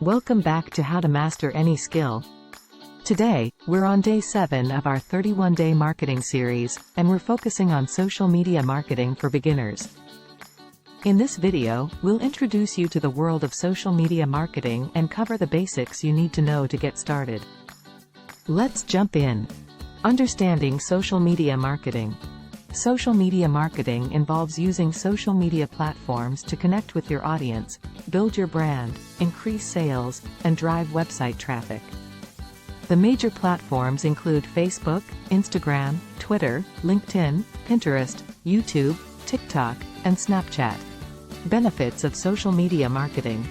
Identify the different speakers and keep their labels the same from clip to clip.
Speaker 1: Welcome back to How to Master Any Skill. Today, we're on day 7 of our 31-day marketing series, and we're focusing on social media marketing for beginners. In this video, we'll introduce you to the world of social media marketing and cover the basics you need to know to get started. Let's jump in. Understanding social media marketing. Social media marketing involves using social media platforms to connect with your audience, build your brand, increase sales, and drive website traffic. The major platforms include Facebook, Instagram, Twitter, LinkedIn, Pinterest, YouTube, TikTok, and Snapchat. Benefits of social media marketing.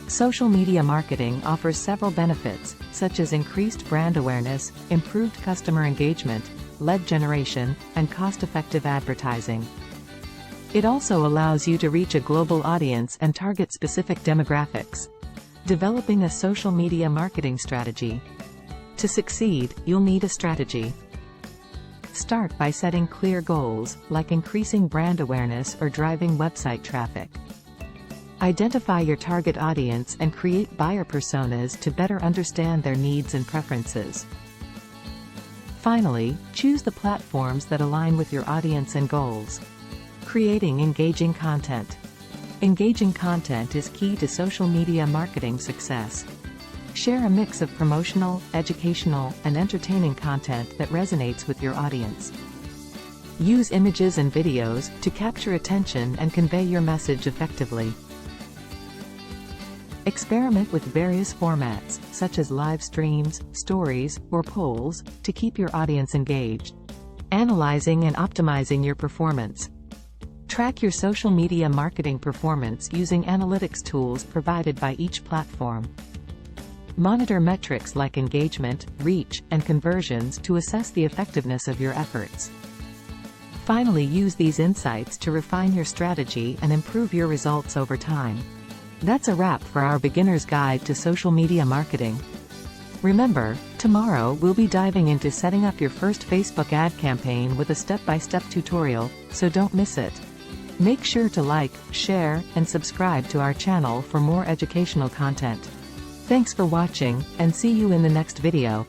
Speaker 1: Social media marketing offers several benefits, such as increased brand awareness, improved customer engagement, lead generation, and cost-effective advertising. It also allows you to reach a global audience and target specific demographics. Developing a social media marketing strategy. To succeed, you'll need a strategy. Start by setting clear goals, like increasing brand awareness or driving website traffic. Identify your target audience and create buyer personas to better understand their needs and preferences. Finally, choose the platforms that align with your audience and goals. Creating engaging content. Engaging content is key to social media marketing success. Share a mix of promotional, educational, and entertaining content that resonates with your audience. Use images and videos to capture attention and convey your message effectively. Experiment with various formats, such as live streams, stories, or polls, to keep your audience engaged. Analyzing and optimizing your performance. Track your social media marketing performance using analytics tools provided by each platform. Monitor metrics like engagement, reach, and conversions to assess the effectiveness of your efforts. Finally, use these insights to refine your strategy and improve your results over time. That's a wrap for our beginner's guide to social media marketing. Remember, tomorrow we'll be diving into setting up your first Facebook ad campaign with a step-by-step tutorial, so don't miss it. Make sure to like, share, and subscribe to our channel for more educational content. Thanks for watching, and see you in the next video.